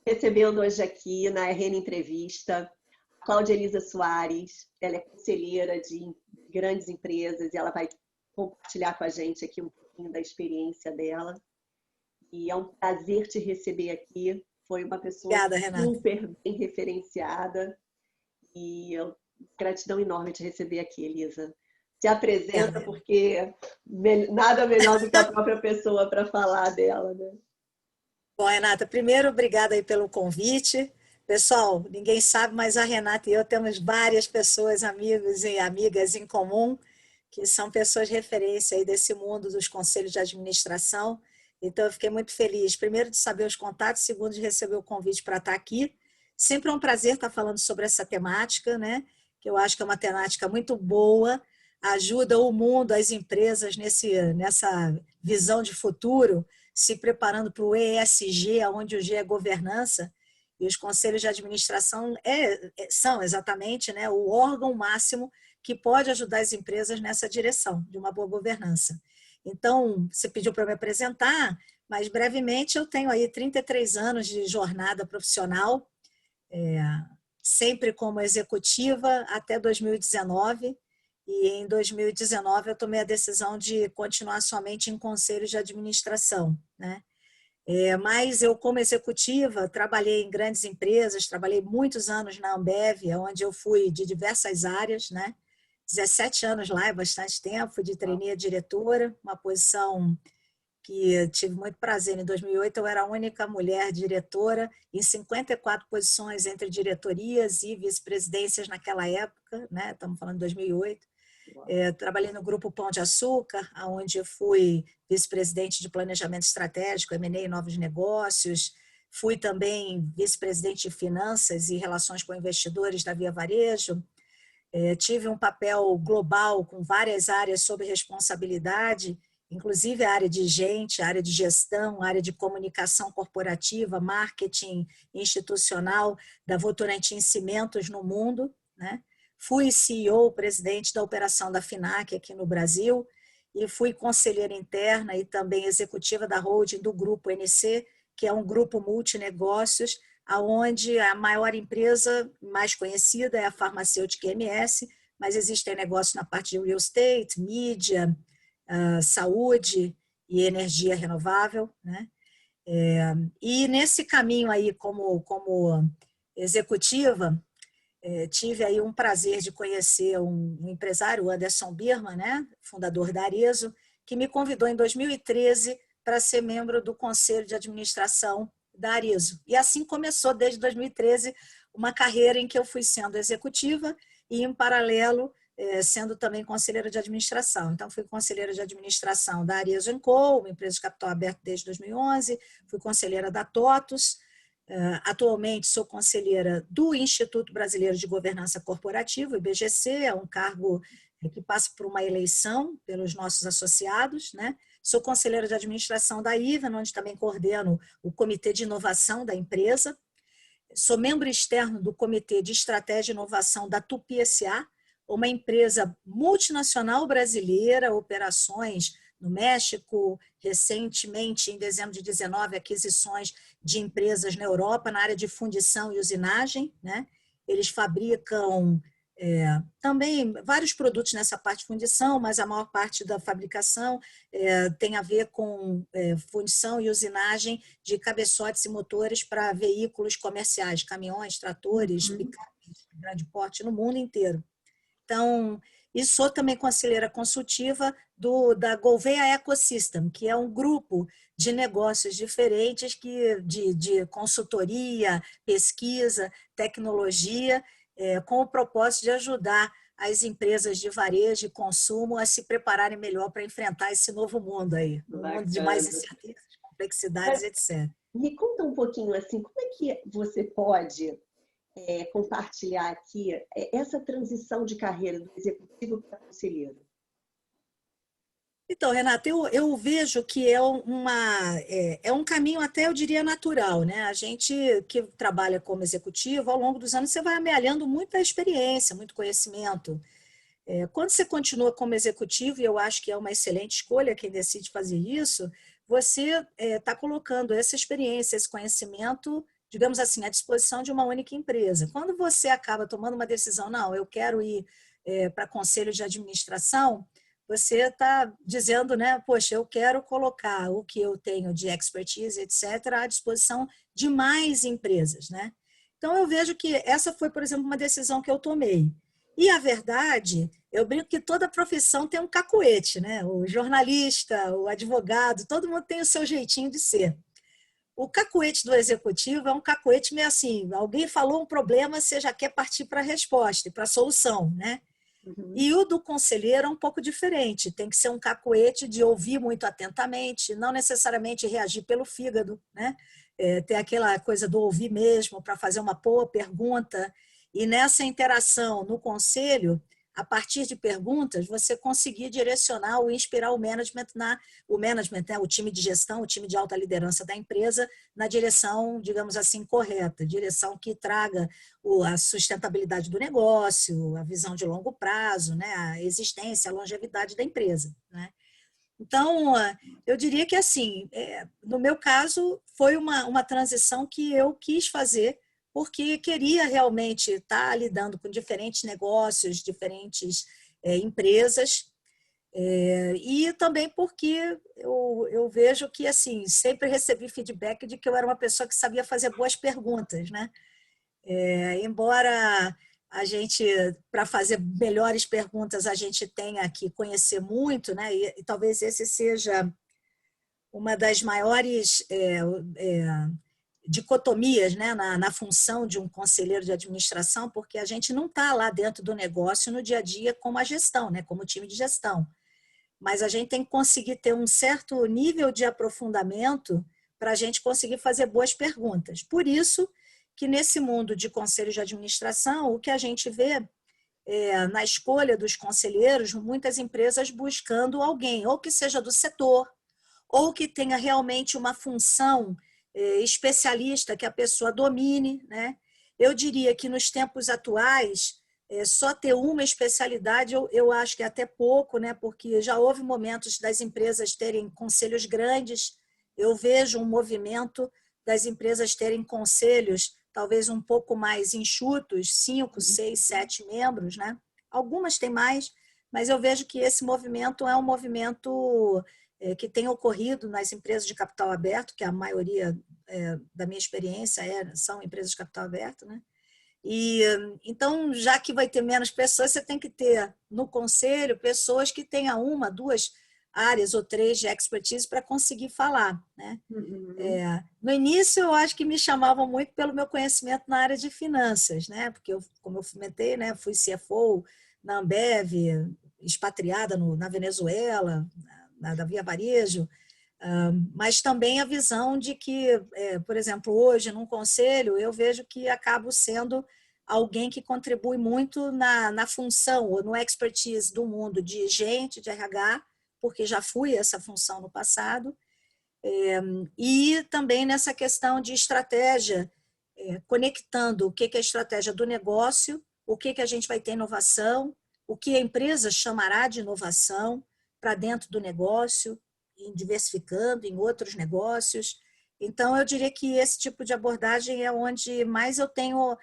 Recebendo hoje aqui na RN Entrevista a Cláudia Elisa Soares. Ela é conselheira de grandes empresas e ela vai compartilhar com a gente aqui um pouquinho da experiência dela. E é um prazer te receber aqui. Foi uma pessoa Obrigada, Renata. super bem referenciada e gratidão enorme te receber aqui, Elisa. Se apresenta, porque nada melhor do que a própria pessoa para falar dela, né? Bom, Renata, primeiro, obrigada aí pelo convite. Pessoal, ninguém sabe, mas a Renata e eu temos várias pessoas, amigos e amigas em comum, que são pessoas de referência aí desse mundo dos conselhos de administração. Então, eu fiquei muito feliz, primeiro, de saber os contatos, segundo, de receber o convite para estar aqui. Sempre é um prazer estar falando sobre essa temática, né? Que eu acho que é uma temática muito boa, ajuda o mundo, as empresas nessa visão de futuro, se preparando para o ESG, onde o G é governança, e os conselhos de administração são exatamente, né, o órgão máximo que pode ajudar as empresas nessa direção, de uma boa governança. Então, você pediu para eu me apresentar, mas brevemente eu tenho aí 33 anos de jornada profissional, sempre como executiva até 2019, e em 2019 eu tomei a decisão de continuar somente em conselhos de administração, né? Mas eu, como executiva, trabalhei em grandes empresas, trabalhei muitos anos na Ambev, onde eu fui de diversas áreas, né? 17 anos lá, é bastante tempo, fui de trainee a diretora, uma posição que tive muito prazer. Em 2008, eu era a única mulher diretora em 54 posições entre diretorias e vice-presidências naquela época, né? Estamos falando de 2008. Trabalhei no Grupo Pão de Açúcar, onde eu fui vice-presidente de Planejamento Estratégico, M&A e Novos Negócios. Fui também vice-presidente de Finanças e Relações com Investidores da Via Varejo. Tive um papel global com várias áreas sob responsabilidade, inclusive a área de gente, a área de gestão, a área de comunicação corporativa, marketing institucional da Votorantim Cimentos no mundo, né? Fui CEO, presidente da operação da FINAC aqui no Brasil, e fui conselheira interna e também executiva da holding do Grupo NC, que é um grupo multinegócios, onde a maior empresa mais conhecida é a farmacêutica MS, mas existem negócios na parte de real estate, mídia, saúde e energia renovável, né? E nesse caminho aí como executiva, tive aí um prazer de conhecer um empresário, o Anderson Birman, né, fundador da Arezzo, que me convidou em 2013 para ser membro do Conselho de Administração da Arezzo. E assim começou, desde 2013, uma carreira em que eu fui sendo executiva e, em paralelo, sendo também conselheira de administração. Então, fui conselheira de administração da Arezzo & Co., uma empresa de capital aberto desde 2011, fui conselheira da TOTUS. Atualmente sou conselheira do Instituto Brasileiro de Governança Corporativa, o IBGC, é um cargo que passa por uma eleição pelos nossos associados, né? Sou conselheira de administração da IVA, onde também coordeno o Comitê de Inovação da empresa. Sou membro externo do Comitê de Estratégia e Inovação da Tupi S.A., uma empresa multinacional brasileira, operações no México, recentemente, em dezembro de 2019, aquisições de empresas na Europa, na área de fundição e usinagem, né? Eles fabricam também vários produtos nessa parte de fundição, mas a maior parte da fabricação tem a ver com fundição e usinagem de cabeçotes e motores para veículos comerciais, caminhões, tratores, picapes de grande porte no mundo inteiro. Então, e sou também conselheira consultiva da Gouveia Ecosystem, que é um grupo de negócios diferentes de consultoria, pesquisa, tecnologia, com o propósito de ajudar as empresas de varejo e consumo a se prepararem melhor para enfrentar esse novo mundo aí, um mundo de mais incertezas, complexidades, etc. Me conta um pouquinho assim, como é que você pode compartilhar aqui essa transição de carreira do executivo para conselheiro? Então, Renata, eu vejo que é um caminho até, eu diria, natural, né? A gente que trabalha como executivo, ao longo dos anos, você vai amealhando muita experiência, muito conhecimento. Quando você continua como executivo, e eu acho que é uma excelente escolha quem decide fazer isso, você está colocando essa experiência, esse conhecimento digamos assim, à disposição de uma única empresa. Quando você acaba tomando uma decisão, não, eu quero ir para conselho de administração, você está dizendo, né, poxa, eu quero colocar o que eu tenho de expertise, etc., à disposição de mais empresas, né? Então, eu vejo que essa foi, por exemplo, uma decisão que eu tomei. E a verdade, eu brinco que toda profissão tem um cacuete, né? O jornalista, o advogado, todo mundo tem o seu jeitinho de ser. O cacuete do executivo é um cacuete meio assim, alguém falou um problema, você já quer partir para a resposta, para a solução, né? Uhum. E o do conselheiro é um pouco diferente, tem que ser um cacuete de ouvir muito atentamente, não necessariamente reagir pelo fígado, né? Ter aquela coisa do ouvir mesmo, para fazer uma boa pergunta. E nessa interação no conselho, a partir de perguntas, você conseguir direcionar ou inspirar o management, né? O time de gestão, o time de alta liderança da empresa, na direção, digamos assim, correta, direção que traga a sustentabilidade do negócio, a visão de longo prazo, né? A existência, a longevidade da empresa, né? Então, eu diria que, assim, no meu caso, foi uma transição que eu quis fazer porque queria realmente estar lidando com diferentes negócios, diferentes empresas, e também porque eu vejo que, assim, sempre recebi feedback de que eu era uma pessoa que sabia fazer boas perguntas, né? Embora a gente, para fazer melhores perguntas, a gente tenha que conhecer muito, né? E talvez esse seja uma das maiores dicotomias, né? Na função de um conselheiro de administração, porque a gente não está lá dentro do negócio no dia a dia como a gestão, né? Como time de gestão. Mas a gente tem que conseguir ter um certo nível de aprofundamento para a gente conseguir fazer boas perguntas. Por isso que nesse mundo de conselhos de administração, o que a gente vê na escolha dos conselheiros, muitas empresas buscando alguém, ou que seja do setor, ou que tenha realmente uma função especialista que a pessoa domine, né? Eu diria que nos tempos atuais, só ter uma especialidade eu acho que é até pouco, né? Porque já houve momentos das empresas terem conselhos grandes, eu vejo um movimento das empresas terem conselhos talvez um pouco mais enxutos, 5, 6, 7 membros, né? Algumas têm mais, mas eu vejo que esse movimento é um movimento que tem ocorrido nas empresas de capital aberto, que a maioria da minha experiência são empresas de capital aberto, né? E então, já que vai ter menos pessoas, você tem que ter no conselho pessoas que tenham uma, duas áreas ou três de expertise para conseguir falar, né? Uhum. No início, eu acho que me chamavam muito pelo meu conhecimento na área de finanças, né? Porque eu, como eu comentei, né, fui CFO na Ambev, expatriada na Venezuela, da Via Varejo, mas também a visão de que, por exemplo, hoje, num conselho, eu vejo que acabo sendo alguém que contribui muito na função ou no expertise do mundo de gente, de RH, porque já fui essa função no passado, e também nessa questão de estratégia, conectando o que é a estratégia do negócio, o que a gente vai ter inovação, o que a empresa chamará de inovação para dentro do negócio, diversificando em outros negócios. Então, eu diria que esse tipo de abordagem é onde mais eu tenho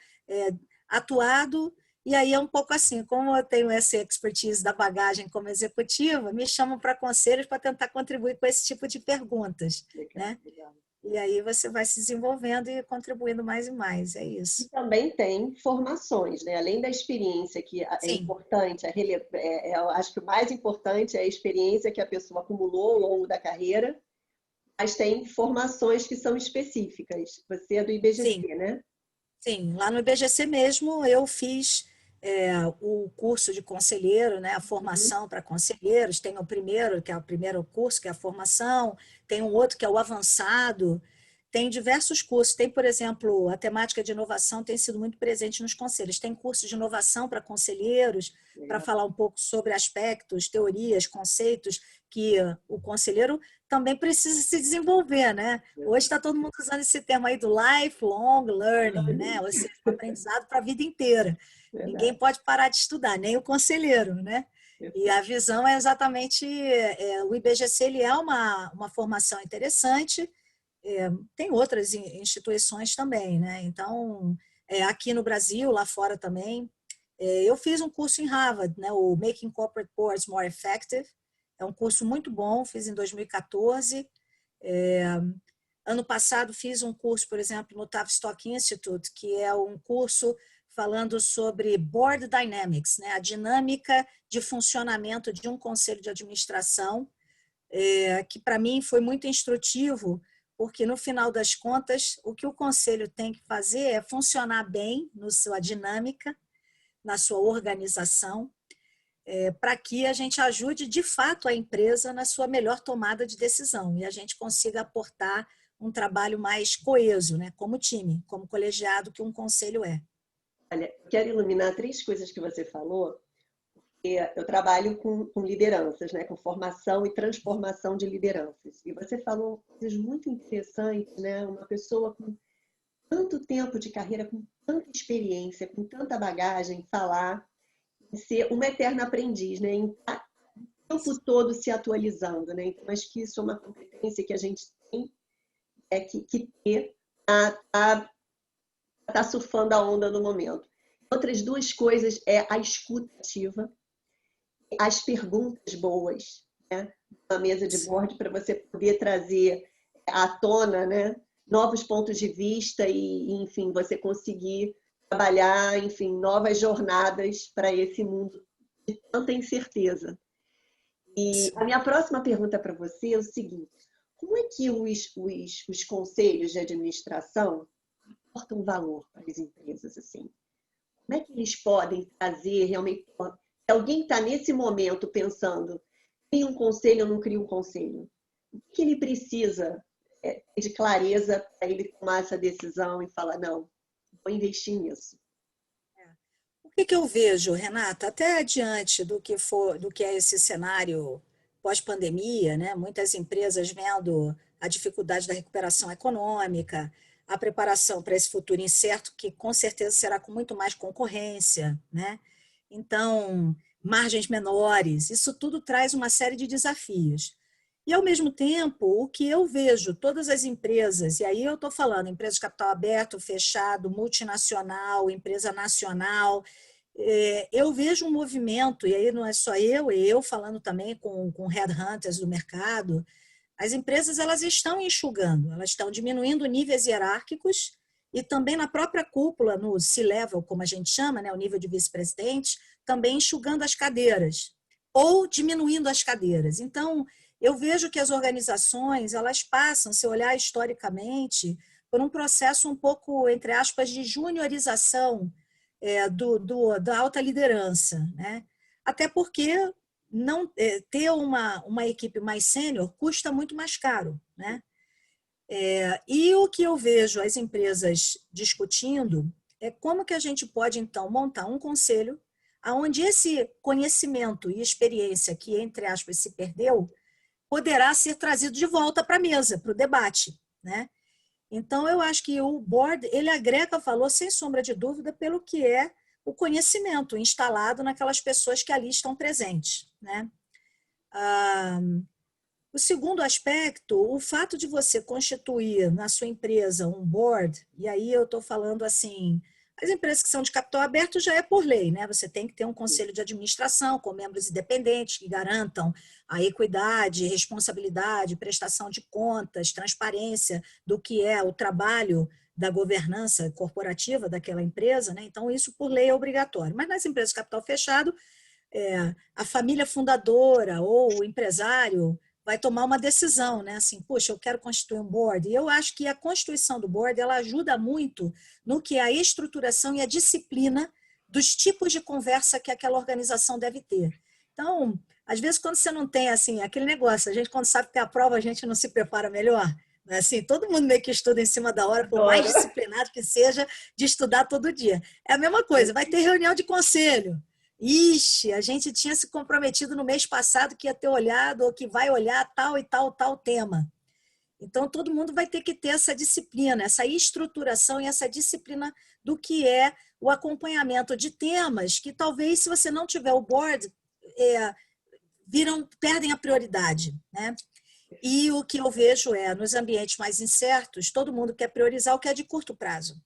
atuado, e aí é um pouco assim, como eu tenho essa expertise da bagagem como executiva, me chamam para conselhos para tentar contribuir com esse tipo de perguntas, Legal, né? legal. E aí você vai se desenvolvendo e contribuindo mais e mais, é E isso. também tem formações, né? Além da experiência, que é Sim, importante, eu acho que o mais importante é a experiência que a pessoa acumulou ao longo da carreira, mas tem formações que são específicas. Você é do sim. IBGC, né? Sim, lá no IBGC mesmo eu fiz o curso de conselheiro, né, a Uhum. formação para conselheiros. Tem o primeiro, que é o primeiro curso, que é a formação, tem um outro que é o avançado. Tem diversos cursos. Tem, por exemplo, a temática de inovação tem sido muito presente nos conselhos. Tem curso de inovação para conselheiros, para Legal. falar um pouco sobre aspectos, teorias, conceitos que o conselheiro também precisa se desenvolver, né? Hoje está todo mundo usando esse termo aí do lifelong learning, né? Ou seja, um aprendizado para a vida inteira. Ninguém Verdade. pode parar de estudar, nem o conselheiro, né? E a Perfeito. visão é exatamente, o IBGC ele é uma formação interessante, tem outras instituições também, né? Então, aqui no Brasil, lá fora também, eu fiz um curso em Harvard, né? O Making Corporate Boards More Effective. É um curso muito bom, fiz em 2014. Ano passado fiz um curso, por exemplo, no Tavistock Institute, que é um curso falando sobre Board Dynamics, né? A dinâmica de funcionamento de um conselho de administração, que para mim foi muito instrutivo, porque no final das contas, o que o conselho tem que fazer é funcionar bem na sua dinâmica, na sua organização, para que a gente ajude de fato a empresa na sua melhor tomada de decisão e a gente consiga aportar um trabalho mais coeso, né, como time, como colegiado que um conselho é. Olha, eu quero iluminar 3 coisas que você falou. Eu trabalho com lideranças, né? Com formação e transformação de lideranças. E você falou coisas muito interessantes, né? Uma pessoa com tanto tempo de carreira, com tanta experiência, com tanta bagagem, falar, e ser uma eterna aprendiz, né? Em estar o tempo todo se atualizando, né? Então, acho que isso é uma competência que a gente tem que ter para estar surfando a onda no momento. Outras 2 coisas é a escuta ativa, as perguntas boas, né? Uma mesa de board para você poder trazer à tona, né? Novos pontos de vista e, enfim, você conseguir trabalhar, enfim, novas jornadas para esse mundo de tanta incerteza. E a minha próxima pergunta para você é o seguinte: como é que os conselhos de administração aportam valor para as empresas assim? Como é que eles podem trazer realmente? Se alguém está nesse momento pensando, cria um conselho ou não cria um conselho, o que ele precisa de clareza para ele tomar essa decisão e falar, não, vou investir nisso? O que eu vejo, Renata, até diante do que é esse cenário pós-pandemia, né? Muitas empresas vendo a dificuldade da recuperação econômica, a preparação para esse futuro incerto, que com certeza será com muito mais concorrência, né? Então, margens menores, isso tudo traz uma série de desafios. E, ao mesmo tempo, o que eu vejo, todas as empresas, e aí eu estou falando empresa de capital aberto, fechado, multinacional, empresa nacional, eu vejo um movimento, e aí não é só eu falando também com headhunters do mercado, as empresas elas estão enxugando, elas estão diminuindo níveis hierárquicos e também na própria cúpula, no C-level, como a gente chama, né, o nível de vice-presidente, também enxugando as cadeiras ou diminuindo as cadeiras. Então, eu vejo que as organizações elas passam, se olhar historicamente, por um processo um pouco, entre aspas, de juniorização da alta liderança, né? Até porque não ter uma equipe mais sênior custa muito mais caro, né? E o que eu vejo as empresas discutindo é como que a gente pode, então, montar um conselho onde esse conhecimento e experiência que, entre aspas, se perdeu, poderá ser trazido de volta para a mesa, para o debate, né? Então, eu acho que o board, ele agrega valor, sem sombra de dúvida, pelo que é o conhecimento instalado naquelas pessoas que ali estão presentes, né? O segundo aspecto, o fato de você constituir na sua empresa um board, e aí eu estou falando assim, as empresas que são de capital aberto já é por lei, né? Você tem que ter um conselho de administração com membros independentes que garantam a equidade, responsabilidade, prestação de contas, transparência do que é o trabalho da governança corporativa daquela empresa, né? Então, isso por lei é obrigatório. Mas nas empresas de capital fechado, a família fundadora ou o empresário vai tomar uma decisão, né? Assim, poxa, eu quero constituir um board. E eu acho que a constituição do board ela ajuda muito no que é a estruturação e a disciplina dos tipos de conversa que aquela organização deve ter. Então, às vezes, quando você não tem assim aquele negócio, a gente quando sabe que tem a prova, a gente não se prepara melhor. Assim, todo mundo meio que estuda em cima da hora, por mais disciplinado que seja, de estudar todo dia. É a mesma coisa, vai ter reunião de conselho. Ixi, a gente tinha se comprometido no mês passado que ia ter olhado ou que vai olhar tal e tal tema. Então, todo mundo vai ter que ter essa disciplina, essa estruturação e essa disciplina do que é o acompanhamento de temas que talvez, se você não tiver o board, perdem a prioridade, né? E o que eu vejo é, nos ambientes mais incertos, todo mundo quer priorizar o que é de curto prazo.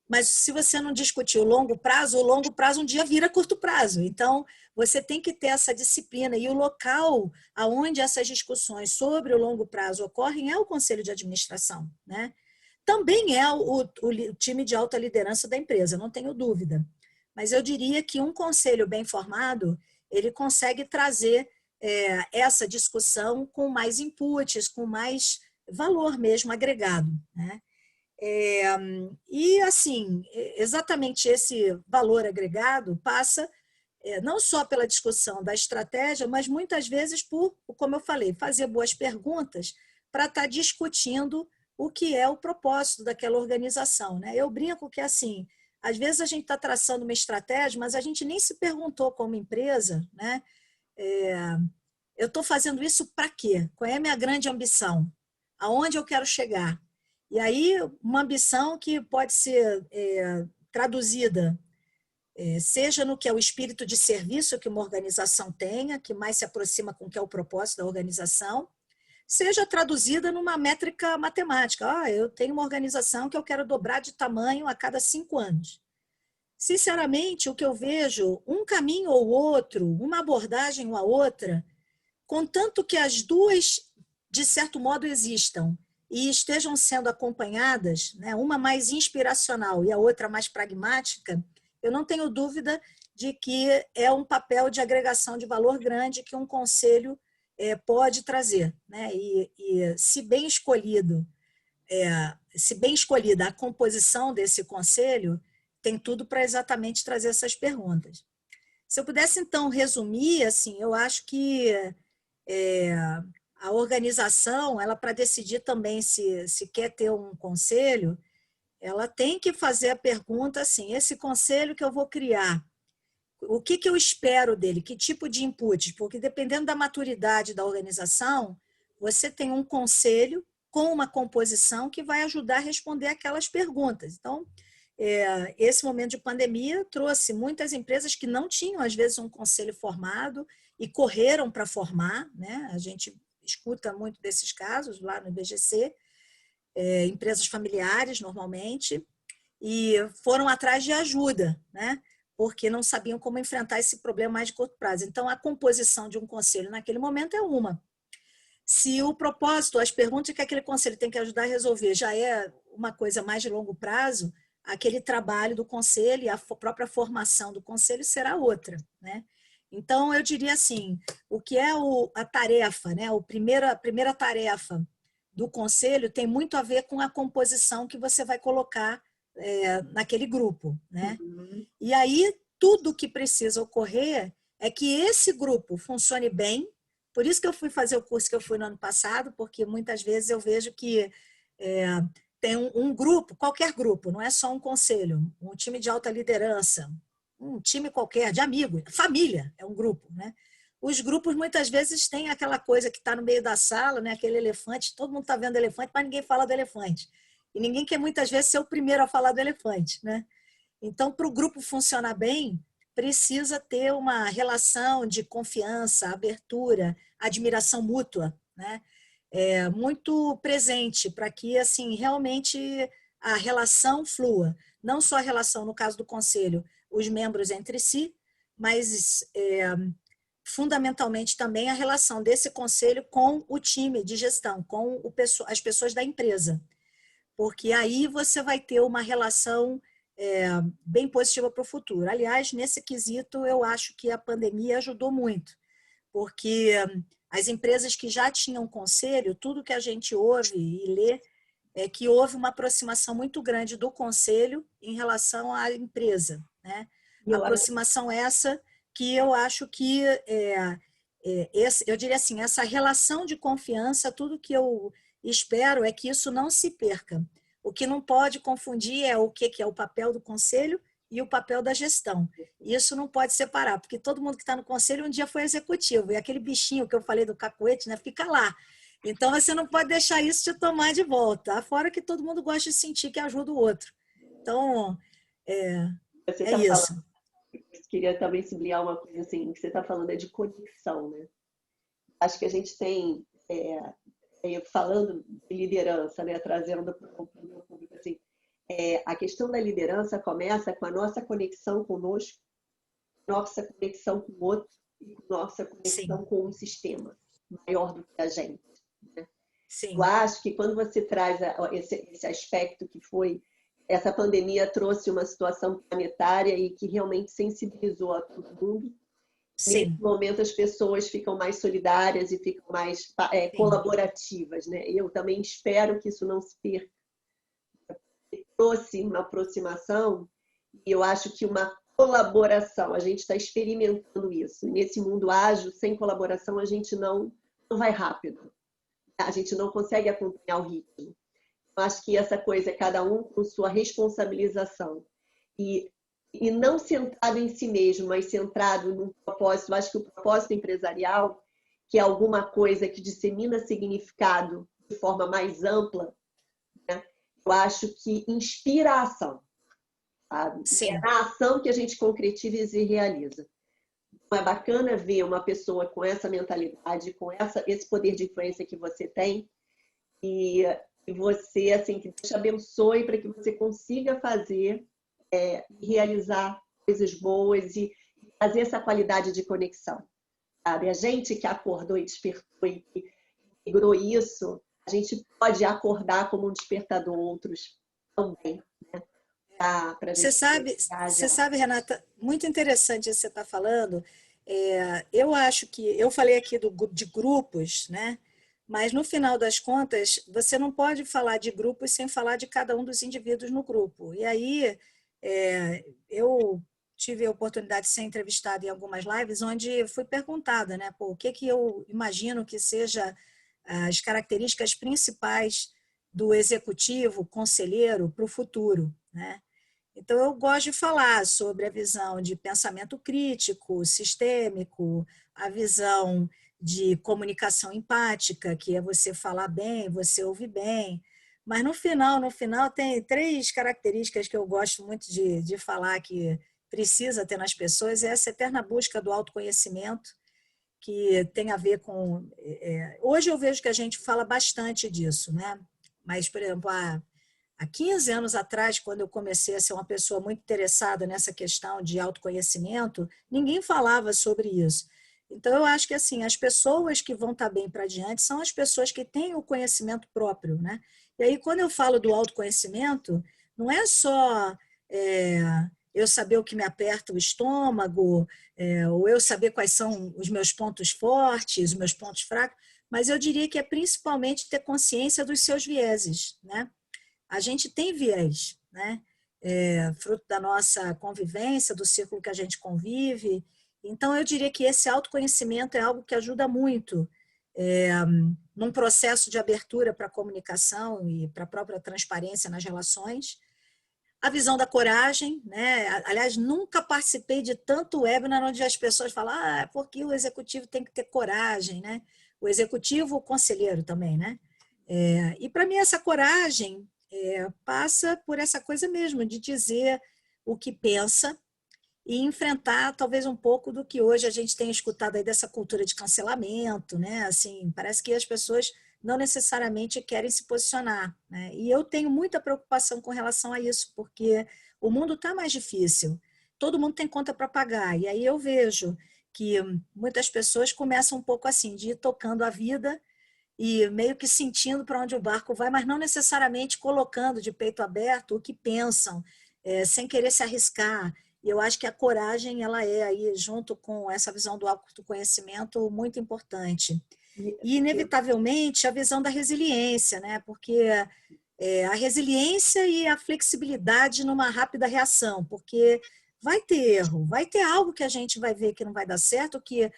Mas se você não discutir o longo prazo um dia vira curto prazo. Então, você tem que ter essa disciplina. E o local aonde essas discussões sobre o longo prazo ocorrem é o conselho de administração, né? Também é o time de alta liderança da empresa, não tenho dúvida. Mas eu diria que um conselho bem formado, ele consegue trazer essa discussão com mais inputs, com mais valor mesmo agregado, né? E, assim, exatamente esse valor agregado passa não só pela discussão da estratégia, mas muitas vezes por, como eu falei, fazer boas perguntas para estar discutindo o que é o propósito daquela organização, né? Eu brinco que, assim, às vezes a gente está traçando uma estratégia, mas a gente nem se perguntou como empresa, né? Eu estou fazendo isso para quê? Qual é a minha grande ambição? Aonde eu quero chegar? E aí, uma ambição que pode ser traduzida, seja no que é o espírito de serviço que uma organização tenha, que mais se aproxima com o que é o propósito da organização, seja traduzida numa métrica matemática. Eu tenho uma organização que eu quero dobrar de tamanho a cada 5 anos. Sinceramente, o que eu vejo, um caminho ou outro, uma abordagem ou a outra, contanto que as duas, de certo modo, existam e estejam sendo acompanhadas, né, uma mais inspiracional e a outra mais pragmática, eu não tenho dúvida de que é um papel de agregação de valor grande que um conselho pode trazer, né? E se bem escolhido, se bem escolhida a composição desse conselho, tem tudo para exatamente trazer essas perguntas. Se eu pudesse, então, resumir, assim, eu acho que a organização, ela para decidir também se quer ter um conselho, ela tem que fazer a pergunta assim, esse conselho que eu vou criar, o que eu espero dele, que tipo de input? Porque dependendo da maturidade da organização, você tem um conselho com uma composição que vai ajudar a responder aquelas perguntas. Então, esse momento de pandemia trouxe muitas empresas que não tinham, às vezes, um conselho formado e correram para formar, né? A gente escuta muito desses casos lá no IBGC, empresas familiares, normalmente, e foram atrás de ajuda, né? Porque não sabiam como enfrentar esse problema mais de curto prazo. Então, a composição de um conselho naquele momento é uma. Se o propósito, as perguntas que aquele conselho tem que ajudar a resolver já é uma coisa mais de longo prazo, aquele trabalho do conselho e a própria formação do conselho será outra, né? Então, eu diria assim, o que é a tarefa, né? A primeira tarefa do conselho tem muito a ver com a composição que você vai colocar naquele grupo, né? Uhum. E aí, tudo que precisa ocorrer é que esse grupo funcione bem. Por isso que eu fui fazer o curso que eu fui no ano passado, porque muitas vezes eu vejo que tem um grupo, qualquer grupo, não é só um conselho, um time de alta liderança, um time qualquer, de amigos, família é um grupo, né? Os grupos muitas vezes têm aquela coisa que está no meio da sala, né? Aquele elefante, todo mundo está vendo elefante, mas ninguém fala do elefante. E ninguém quer muitas vezes ser o primeiro a falar do elefante, né? Então, para o grupo funcionar bem, precisa ter uma relação de confiança, abertura, admiração mútua, né? Muito presente para que assim realmente a relação flua. Não só a relação, no caso do conselho, os membros entre si, mas fundamentalmente também a relação desse conselho com o time de gestão, com as pessoas da empresa. Porque aí você vai ter uma relação bem positiva para o futuro. Aliás, nesse quesito, eu acho que a pandemia ajudou muito, porque as empresas que já tinham conselho, tudo que a gente ouve e lê, é que houve uma aproximação muito grande do conselho em relação à empresa, né? Aproximação essa que eu acho que, eu diria assim, essa relação de confiança, tudo que eu espero é que isso não se perca. O que não pode confundir é o que é o papel do conselho e o papel da gestão. Isso não pode separar, porque todo mundo que está no conselho um dia foi executivo, e aquele bichinho que eu falei do cacuete, né, fica lá. Então, você não pode deixar isso te tomar de volta. Fora que todo mundo gosta de sentir que ajuda o outro. Então, Você é está falando, isso. queria também sublinhar uma coisa assim, que você está falando é de conexão, né? Acho que a gente tem falando de liderança, né, trazendo para o meu público, assim, a questão da liderança começa com a nossa conexão conosco, nossa conexão com o outro e nossa Sim, conexão com um sistema maior do que a gente. Né? Eu sim, acho que quando você traz esse aspecto que foi essa pandemia trouxe uma situação planetária e que realmente sensibilizou a todo mundo. Nesse sim, momento as pessoas ficam mais solidárias e ficam mais sim, colaborativas, né? Eu também espero que isso não se perca. Trouxe uma aproximação e eu acho que uma colaboração, a gente está experimentando isso. Nesse mundo ágil, sem colaboração, a gente não vai rápido. A gente não consegue acompanhar o ritmo. Eu acho que essa coisa é cada um com sua responsabilização. E, e não centrado em si mesmo, mas centrado num propósito. Eu acho que o propósito empresarial, que é alguma coisa que dissemina significado de forma mais ampla, né? Eu acho que inspira a ação. Sabe? E é sim. na ação que a gente concretiza e realiza. Então, é bacana ver uma pessoa com essa mentalidade, com esse poder de influência que você tem, e, e você, assim, que Deus te abençoe para que você consiga fazer e realizar coisas boas e fazer essa qualidade de conexão. Sabe? A gente que acordou e despertou e que integrou isso, a gente pode acordar como um despertador outros também, né? Para a gente Você viajar. sabe, Renata, muito interessante isso que você está falando. Eu acho que eu falei aqui de grupos, né? Mas no final das contas, você não pode falar de grupos sem falar de cada um dos indivíduos no grupo. E aí, eu tive a oportunidade de ser entrevistada em algumas lives, onde fui perguntada, né? Pô, o que que eu imagino que seja as características principais do executivo, conselheiro para o futuro, né? Então, eu gosto de falar sobre a visão de pensamento crítico, sistêmico, a visão de comunicação empática, que é você falar bem, você ouvir bem. Mas no final tem três características que eu gosto muito de falar que precisa ter nas pessoas, é essa eterna busca do autoconhecimento, que tem a ver com... hoje eu vejo que a gente fala bastante disso, né? Mas, por exemplo, há 15 anos atrás, quando eu comecei a ser uma pessoa muito interessada nessa questão de autoconhecimento, ninguém falava sobre isso. Então, eu acho que assim, as pessoas que vão estar bem para adiante são as pessoas que têm o conhecimento próprio, né? E aí, quando eu falo do autoconhecimento, não é só é, eu saber o que me aperta o estômago, ou eu saber quais são os meus pontos fortes, os meus pontos fracos, mas eu diria que é principalmente ter consciência dos seus vieses, né? A gente tem viés, né? Fruto da nossa convivência, do círculo que a gente convive. Então, eu diria que esse autoconhecimento é algo que ajuda muito num processo de abertura para a comunicação e para a própria transparência nas relações. A visão da coragem, né? Aliás, nunca participei de tanto webinar onde as pessoas falam, é porque o executivo tem que ter coragem, né? O executivo, o conselheiro também, né? E para mim essa coragem passa por essa coisa mesmo, de dizer o que pensa e enfrentar talvez um pouco do que hoje a gente tem escutado aí dessa cultura de cancelamento, né? Assim, parece que as pessoas não necessariamente querem se posicionar, né? E eu tenho muita preocupação com relação a isso, porque o mundo está mais difícil, todo mundo tem conta para pagar, e aí eu vejo que muitas pessoas começam um pouco assim, de ir tocando a vida e meio que sentindo para onde o barco vai, mas não necessariamente colocando de peito aberto o que pensam, sem querer se arriscar. E eu acho que a coragem, ela é aí, junto com essa visão do autoconhecimento, muito importante. E, inevitavelmente, a visão da resiliência, né? Porque a resiliência e a flexibilidade numa rápida reação, porque vai ter erro, vai ter algo que a gente vai ver que não vai dar certo, que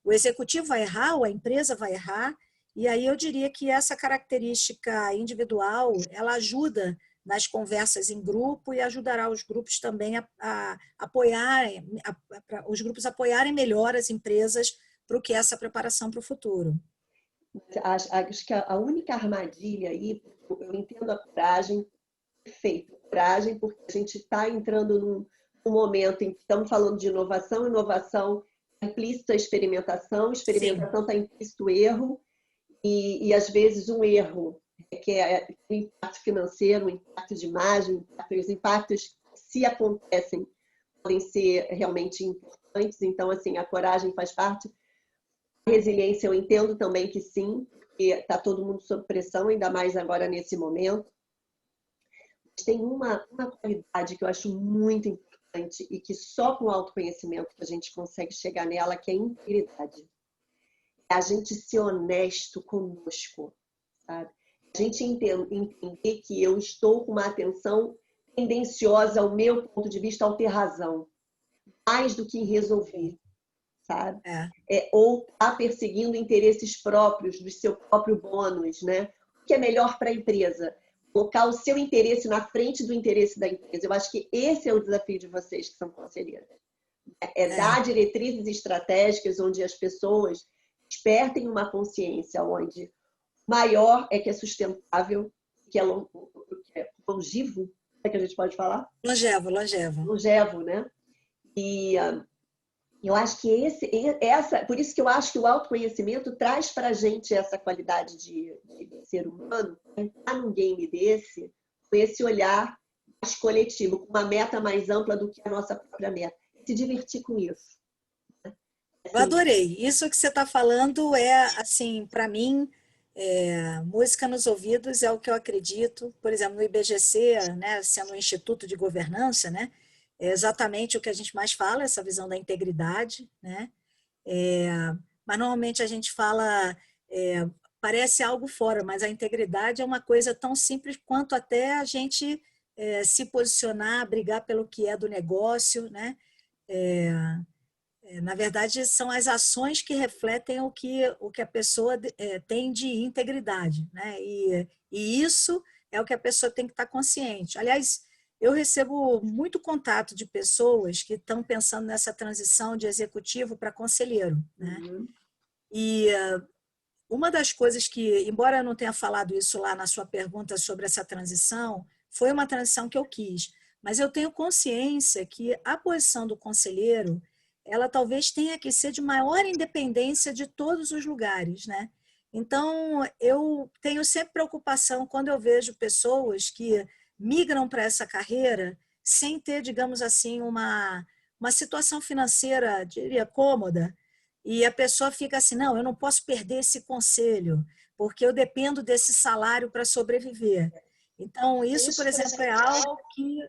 o executivo vai errar, ou a empresa vai errar, e aí eu diria que essa característica individual, ela ajuda nas conversas em grupo e ajudará os grupos também a apoiarem, os grupos apoiarem melhor as empresas para o que é essa preparação para o futuro. Acho que a única armadilha aí, eu entendo a coragem, perfeito, coragem, porque a gente está entrando num momento em que estamos falando de inovação, inovação implícita experimentação, Sim, experimentação está implícito erro, e às vezes um erro, que é o impacto financeiro, o impacto de imagem, os impactos, se acontecem, podem ser realmente importantes. Então, assim, a coragem faz parte. A resiliência, eu entendo também que sim, porque está todo mundo sob pressão, ainda mais agora nesse momento. Mas tem uma qualidade que eu acho muito importante e que só com o autoconhecimento que a gente consegue chegar nela, que é a integridade. É a gente ser honesto conosco, sabe? A gente entender que eu estou com uma atenção tendenciosa ao meu ponto de vista, ao ter razão, mais do que em resolver, sabe? Ou tá perseguindo interesses próprios, do seu próprio bônus, né? O que é melhor para a empresa? Colocar o seu interesse na frente do interesse da empresa. Eu acho que esse é o desafio de vocês que são conselheiras. Dar diretrizes estratégicas onde as pessoas despertem uma consciência onde maior é que é sustentável, que é longevo, é que a gente pode falar? Longevo, longevo. Longevo, né? E eu acho que por isso que eu acho que o autoconhecimento traz para a gente essa qualidade de ser humano, entrar num game desse, com esse olhar mais coletivo, com uma meta mais ampla do que a nossa própria meta. Se divertir com isso. Eu adorei. Isso que você está falando é, assim, para mim, música nos ouvidos é o que eu acredito. Por exemplo, no IBGC, né, sendo um instituto de governança, né, é exatamente o que a gente mais fala, essa visão da integridade, né? Mas normalmente a gente fala, parece algo fora, mas a integridade é uma coisa tão simples quanto até a gente se posicionar, brigar pelo que é do negócio, né? Na verdade, são as ações que refletem o que a pessoa tem de integridade, né? E isso é o que a pessoa tem que estar consciente. Aliás, eu recebo muito contato de pessoas que estão pensando nessa transição de executivo para conselheiro, né? Uhum. E uma das coisas que, embora eu não tenha falado isso lá na sua pergunta sobre essa transição, foi uma transição que eu quis, mas eu tenho consciência que a posição do conselheiro, ela talvez tenha que ser de maior independência de todos os lugares, né? Então, eu tenho sempre preocupação quando eu vejo pessoas que migram para essa carreira sem ter, digamos assim, uma situação financeira, diria, cômoda, e a pessoa fica assim, não, eu não posso perder esse conselho, porque eu dependo desse salário para sobreviver. Então, isso, por exemplo, é algo que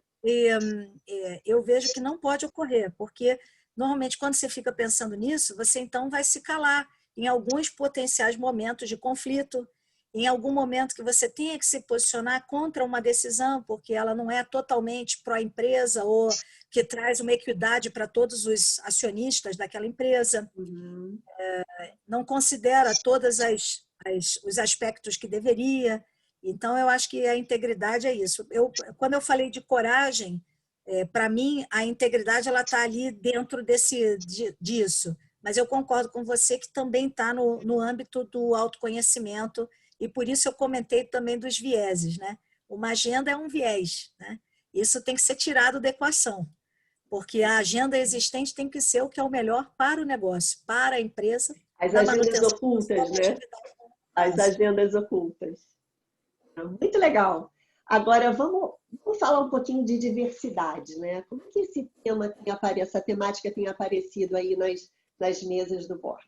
eu vejo que não pode ocorrer, porque normalmente quando você fica pensando nisso, você então vai se calar em alguns potenciais momentos de conflito, em algum momento que você tenha que se posicionar contra uma decisão, porque ela não é totalmente pró-empresa ou que traz uma equidade para todos os acionistas daquela empresa. Uhum. Não considera todos os aspectos que deveria. Então, eu acho que a integridade é isso. Quando eu falei de coragem, para mim, a integridade ela está ali dentro disso. Mas eu concordo com você que também está no âmbito do autoconhecimento, e por isso eu comentei também dos vieses, né? Uma agenda é um viés, né? Isso tem que ser tirado da equação, porque a agenda existente tem que ser o que é o melhor para o negócio, para a empresa, As na agendas manutenção da ocultas, sua né? atividade como As negócio. agendas ocultas. Muito legal. Agora, vamos falar um pouquinho de diversidade, né? Como que esse tema essa temática tem aparecido aí nas mesas do board?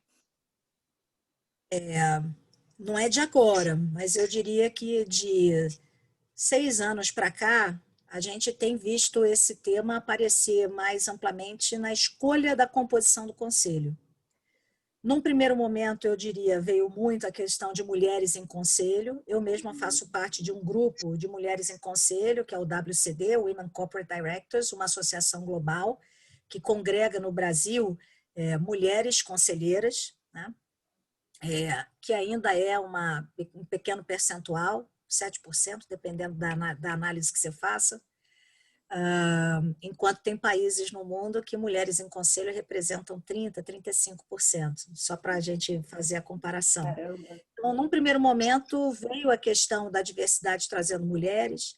Não é de agora, mas eu diria que de 6 anos para cá, a gente tem visto esse tema aparecer mais amplamente na escolha da composição do conselho. Num primeiro momento, eu diria, veio muito a questão de mulheres em conselho. Eu mesma faço parte de um grupo de mulheres em conselho, que é o WCD, Women Corporate Directors, uma associação global que congrega no Brasil mulheres conselheiras, né? Que ainda é um pequeno percentual, 7%, dependendo da análise que você faça. Enquanto tem países no mundo que mulheres em conselho representam 30%, 35%, só para a gente fazer a comparação. Caramba. Então, num primeiro momento, veio a questão da diversidade trazendo mulheres.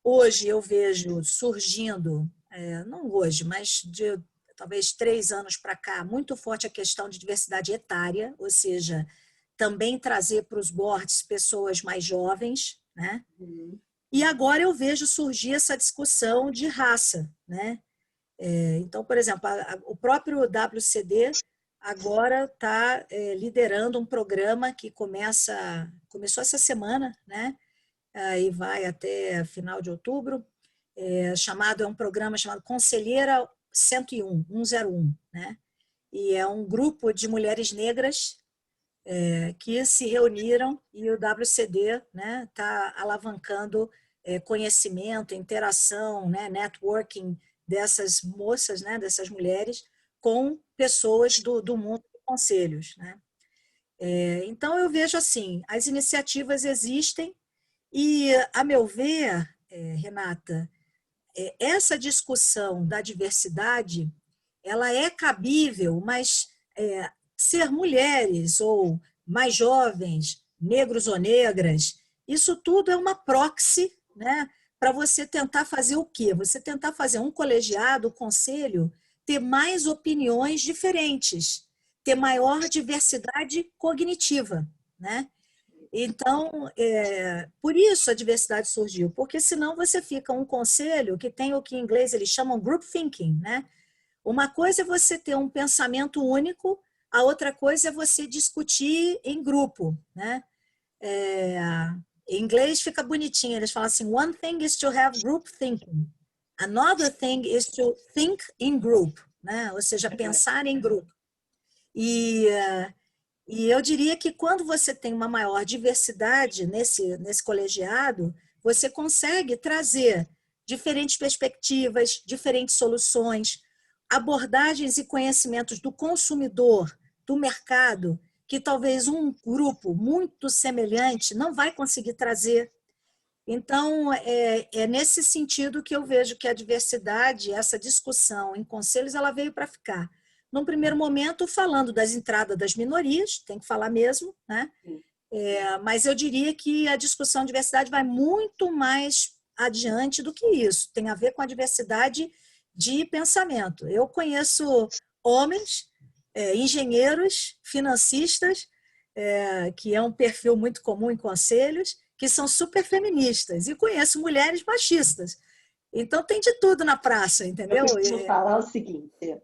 Hoje eu vejo surgindo, não hoje, mas de talvez 3 anos para cá, muito forte a questão de diversidade etária, ou seja, também trazer para os boards pessoas mais jovens, né? Uhum. E agora eu vejo surgir essa discussão de raça, né? Então, por exemplo, o próprio WCD agora está liderando um programa que começou essa semana, né? E vai até final de outubro, é um programa chamado Conselheira 101, né? E é um grupo de mulheres negras que se reuniram e o WCD, né, está alavancando conhecimento, interação, né, networking dessas moças, né, dessas mulheres com pessoas do mundo de conselhos, né? Então eu vejo assim, as iniciativas existem e, a meu ver, Renata, essa discussão da diversidade, ela é cabível, mas ser mulheres ou mais jovens, negros ou negras, isso tudo é uma proxy, né, para você tentar fazer o quê? Você tentar fazer um colegiado, um conselho, ter mais opiniões diferentes, ter maior diversidade cognitiva, né? Então, por isso a diversidade surgiu, porque senão você fica um conselho que tem o que em inglês eles chamam group thinking, né? Uma coisa é você ter um pensamento único, a outra coisa é você discutir em grupo, né? É, em inglês fica bonitinho, eles falam assim, one thing is to have group thinking, another thing is to think in group, né? Ou seja, pensar em grupo. E eu diria que quando você tem uma maior diversidade nesse colegiado, você consegue trazer diferentes perspectivas, diferentes soluções, abordagens e conhecimentos do consumidor, do mercado, que talvez um grupo muito semelhante não vai conseguir trazer. Então, é nesse sentido que eu vejo que a diversidade, essa discussão em conselhos, ela veio para ficar. Num primeiro momento, falando das entradas das minorias, tem que falar mesmo, né? Mas eu diria que a discussão de diversidade vai muito mais adiante do que isso. Tem a ver com a diversidade de pensamento. Eu conheço homens, engenheiros, financistas, que é um perfil muito comum em conselhos, que são super feministas, e conheço mulheres machistas. Então tem de tudo na praça, entendeu? Eu costumo falar o seguinte,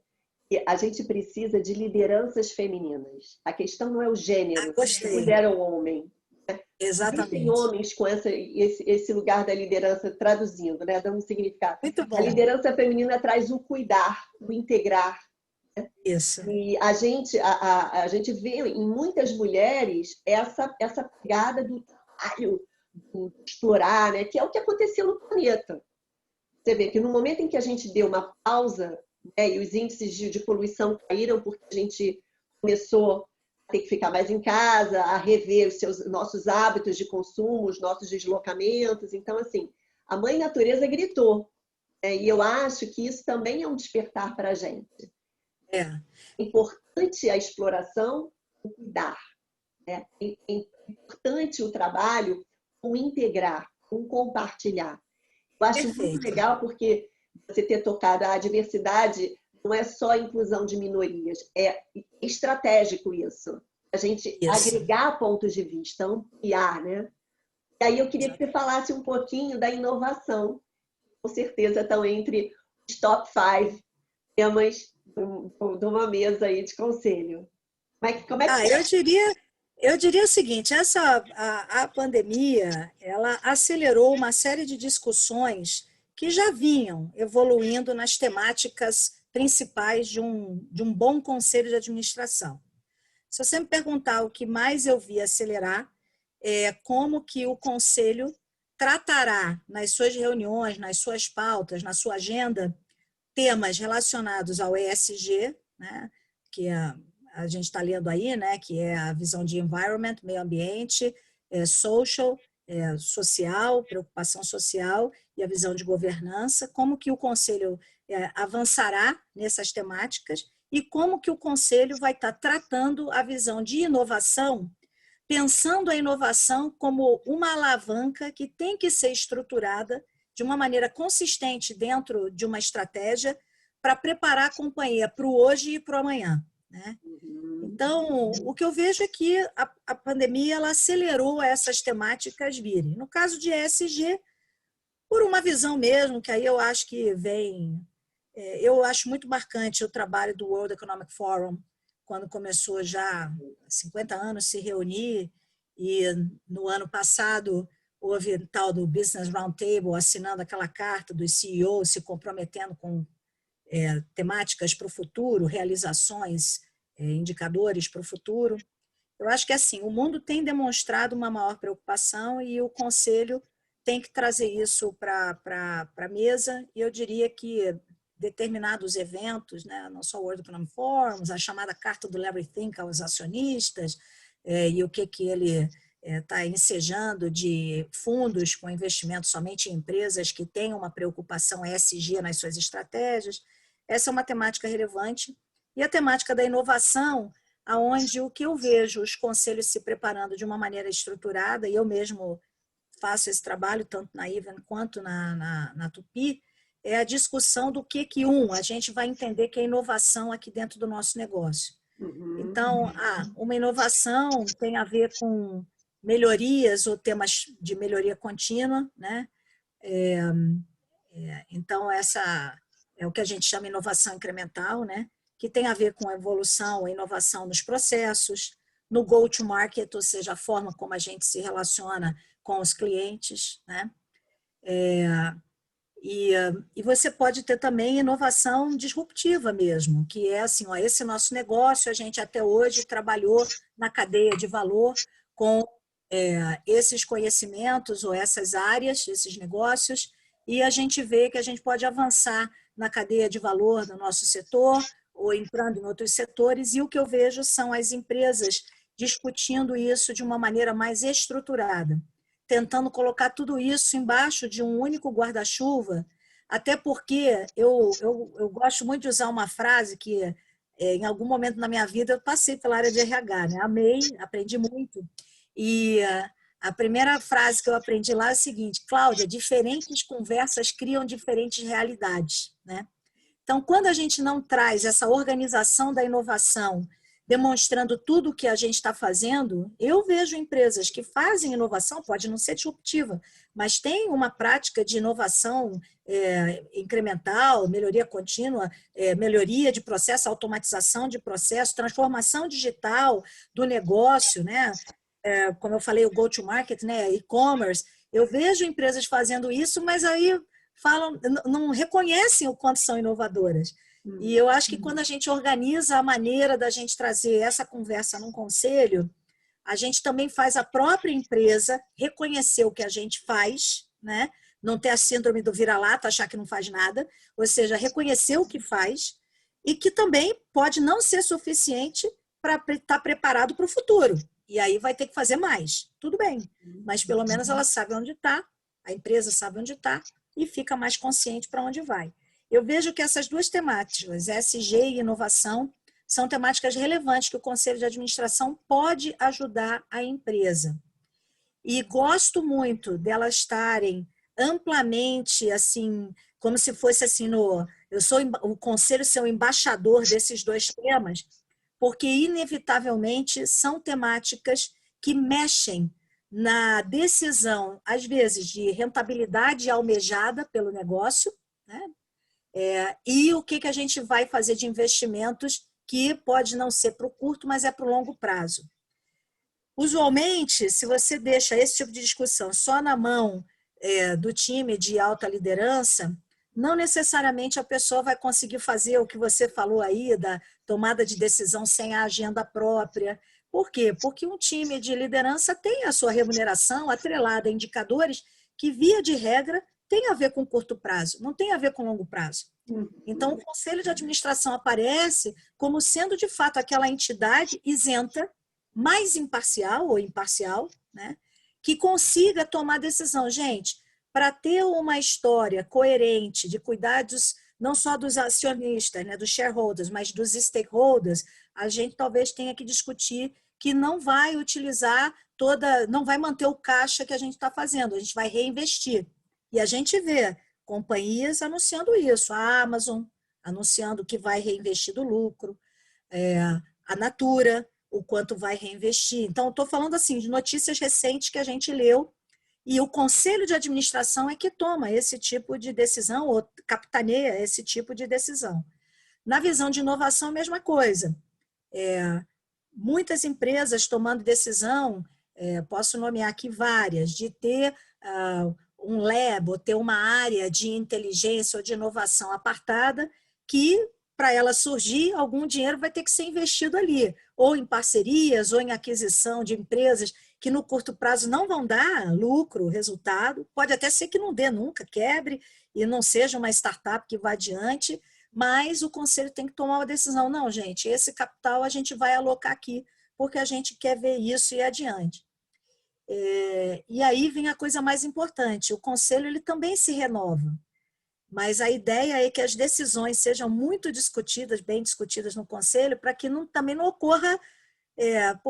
que a gente precisa de lideranças femininas. A questão não é o gênero, se é Gostei. mulher ou homem. Existem Exatamente. homens com esse lugar da liderança, traduzindo, né, dando um significado. Muito A bom. liderança feminina traz o cuidar, o integrar. Isso. E a gente vê em muitas mulheres essa pegada do trabalho, do explorar, né, que é o que aconteceu no planeta. Você vê que no momento em que a gente deu uma pausa, né, e os índices de poluição caíram porque a gente começou a ter que ficar mais em casa, a rever os nossos hábitos de consumo, os nossos deslocamentos. Então, assim, a mãe natureza gritou. E eu acho que isso também é um despertar para a gente. É. É importante a exploração, o cuidar. Né? É importante o trabalho, o integrar, o compartilhar. Eu acho muito Perfeito. legal porque você ter tocado a diversidade não é só a inclusão de minorias, é estratégico isso. A gente Isso. agregar pontos de vista, ampliar, né? E aí eu queria que você falasse um pouquinho da inovação. Com certeza estão entre os top 5 temas de uma mesa aí de conselho. Como é que você... Eu diria o seguinte, a pandemia, ela acelerou uma série de discussões que já vinham evoluindo nas temáticas principais de um bom conselho de administração. Se você me perguntar o que mais eu vi acelerar, é como que o conselho tratará nas suas reuniões, nas suas pautas, na sua agenda, temas relacionados ao ESG, né, que a gente está lendo aí, né, que é a visão de environment, meio ambiente, social, social, preocupação social e a visão de governança, como que o Conselho avançará nessas temáticas e como que o Conselho vai estar tratando a visão de inovação, pensando a inovação como uma alavanca que tem que ser estruturada de uma maneira consistente dentro de uma estratégia para preparar a companhia para o hoje e para o amanhã. né? Então, o que eu vejo é que a pandemia ela acelerou essas temáticas virem. No caso de ESG, por uma visão mesmo, que aí eu acho que vem... Eu acho muito marcante o trabalho do World Economic Forum, quando começou já há 50 anos se reunir, e no ano passado houve tal do Business Roundtable, assinando aquela carta dos CEOs se comprometendo com temáticas para o futuro, realizações, indicadores para o futuro. Eu acho que assim, o mundo tem demonstrado uma maior preocupação e o Conselho tem que trazer isso para a mesa, e eu diria que determinados eventos, né, não só o World Economic Forum, a chamada carta do Larry Fink aos acionistas, e o que ele está ensejando de fundos com investimento somente em empresas que tenham uma preocupação ESG nas suas estratégias. Essa é uma temática relevante. E a temática da inovação, aonde o que eu vejo os conselhos se preparando de uma maneira estruturada, e eu mesmo faço esse trabalho, tanto na Even quanto na Tupi, é a discussão do que a gente vai entender que é inovação aqui dentro do nosso negócio. Então, uma inovação tem a ver com melhorias ou temas de melhoria contínua, né? Então, essa é o que a gente chama de inovação incremental, né? Que tem a ver com a evolução, a inovação nos processos, no go-to-market, ou seja, a forma como a gente se relaciona com os clientes, né? E você pode ter também inovação disruptiva mesmo, que é assim, ó, esse nosso negócio, a gente até hoje trabalhou na cadeia de valor com esses conhecimentos ou essas áreas, esses negócios, e a gente vê que a gente pode avançar na cadeia de valor do nosso setor ou entrando em outros setores, e o que eu vejo são as empresas discutindo isso de uma maneira mais estruturada, tentando colocar tudo isso embaixo de um único guarda-chuva, até porque eu gosto muito de usar uma frase que, em algum momento na minha vida, eu passei pela área de RH, né? Amei, aprendi muito. E a primeira frase que eu aprendi lá é a seguinte: Cláudia, diferentes conversas criam diferentes realidades, né? Então, quando a gente não traz essa organização da inovação, demonstrando tudo o que a gente está fazendo, eu vejo empresas que fazem inovação, pode não ser disruptiva, mas tem uma prática de inovação incremental, melhoria contínua, melhoria de processo, automatização de processo, transformação digital do negócio, né? Como eu falei, o go-to-market, né? E-commerce. Eu vejo empresas fazendo isso, mas aí falam, não reconhecem o quanto são inovadoras. E eu acho que quando a gente organiza a maneira da gente trazer essa conversa num conselho, a gente também faz a própria empresa reconhecer o que a gente faz, né? Não ter a síndrome do vira-lata, achar que não faz nada, ou seja, reconhecer o que faz e que também pode não ser suficiente para estar preparado para o futuro. E aí vai ter que fazer mais. Tudo bem, mas pelo menos ela sabe onde está, a empresa sabe onde está e fica mais consciente para onde vai. Eu vejo que essas duas temáticas, ESG e inovação, são temáticas relevantes que o Conselho de Administração pode ajudar a empresa. E gosto muito delas estarem amplamente, assim, como se fosse assim, eu sou o Conselho ser o embaixador desses dois temas, porque inevitavelmente são temáticas que mexem na decisão, às vezes, de rentabilidade almejada pelo negócio, né? E o que a gente vai fazer de investimentos que pode não ser para o curto, mas é para o longo prazo. Usualmente, se você deixa esse tipo de discussão só na mão do time de alta liderança, não necessariamente a pessoa vai conseguir fazer o que você falou aí, da tomada de decisão sem a agenda própria. Por quê? Porque um time de liderança tem a sua remuneração atrelada a indicadores que, via de regra, tem a ver com curto prazo, não tem a ver com longo prazo. Então, o Conselho de Administração aparece como sendo, de fato, aquela entidade isenta, mais imparcial ou imparcial, né, que consiga tomar decisão. Gente, para ter uma história coerente de cuidados não só dos acionistas, né, dos shareholders, mas dos stakeholders, a gente talvez tenha que discutir que não vai utilizar não vai manter o caixa que a gente está fazendo, a gente vai reinvestir. E a gente vê companhias anunciando isso, a Amazon anunciando que vai reinvestir do lucro, a Natura, o quanto vai reinvestir. Então, estou falando assim de notícias recentes que a gente leu, e o conselho de administração é que toma esse tipo de decisão, ou capitaneia esse tipo de decisão. Na visão de inovação, a mesma coisa. Muitas empresas tomando decisão, posso nomear aqui várias, de ter um lab, ou ter uma área de inteligência ou de inovação apartada, que, para ela surgir, algum dinheiro vai ter que ser investido ali, ou em parcerias, ou em aquisição de empresas que no curto prazo não vão dar lucro, resultado, pode até ser que não dê nunca, quebre, e não seja uma startup que vá adiante, mas o conselho tem que tomar uma decisão. Não, gente, esse capital a gente vai alocar aqui, porque a gente quer ver isso e adiante. E aí vem a coisa mais importante, o conselho ele também se renova, mas a ideia é que as decisões sejam muito discutidas, bem discutidas no conselho, para que também não ocorra,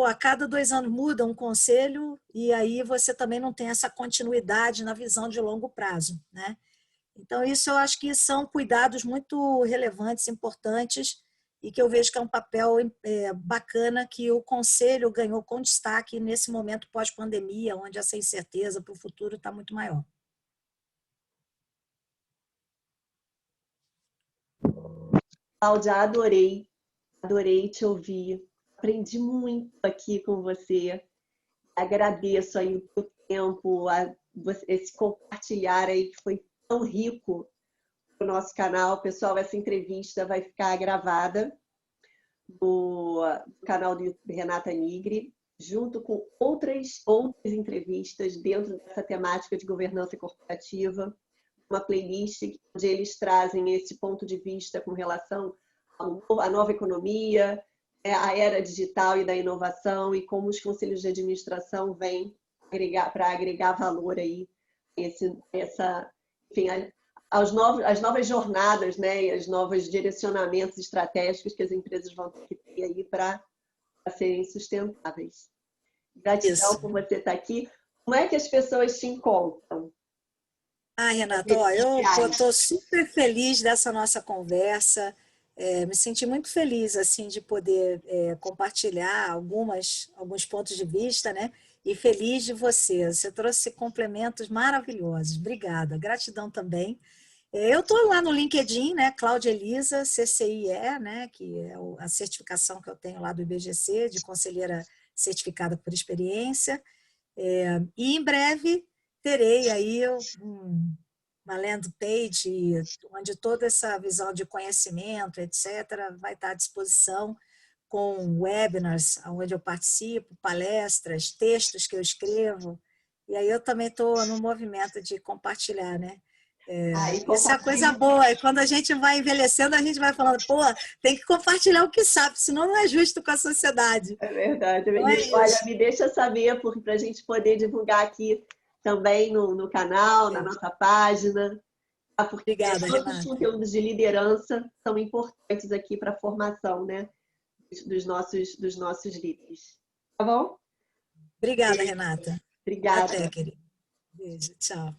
a cada 2 anos muda um conselho, e aí você também não tem essa continuidade na visão de longo prazo, né? Então, isso eu acho que são cuidados muito relevantes, importantes, e que eu vejo que é um papel bacana que o Conselho ganhou com destaque nesse momento pós-pandemia, onde essa incerteza para o futuro está muito maior. Cláudia, adorei te ouvir. Aprendi muito aqui com você. Agradeço aí o teu tempo, esse compartilhar aí que foi tão rico no nosso canal. Pessoal, essa entrevista vai ficar gravada no canal do Renata Nigri, junto com outras entrevistas dentro dessa temática de governança corporativa, uma playlist onde eles trazem esse ponto de vista com relação à nova economia, a era digital e da inovação, e como os conselhos de administração vêm para agregar valor aí, enfim, as novas jornadas, né, e os novos direcionamentos estratégicos que as empresas vão ter que ter aí para serem sustentáveis. Gratidão por você estar aqui. Como é que as pessoas te encontram? Renata, eu estou super feliz dessa nossa conversa. Me senti muito feliz assim de poder compartilhar alguns pontos de vista, né? E feliz de você. Você trouxe complementos maravilhosos. Obrigada. Gratidão também. Eu estou lá no LinkedIn, né? Cláudia Elisa, CCIE, né? Que é a certificação que eu tenho lá do IBGC, de conselheira certificada por experiência. E em breve terei aí uma landing page onde toda essa visão de conhecimento, etc., vai estar à disposição, com webinars onde eu participo, palestras, textos que eu escrevo. E aí eu também estou no movimento de compartilhar, né? Isso é a coisa boa. E quando a gente vai envelhecendo, a gente vai falando, tem que compartilhar o que sabe, senão não é justo com a sociedade. É verdade. Olha, me deixa saber, para a gente poder divulgar aqui também no canal, na nossa página. Porque Obrigada, todos os Renata. conteúdos de liderança são importantes aqui para a formação, né, dos nossos líderes. Tá bom? Obrigada, Renata. Obrigada. Até, querida. Beijo, tchau.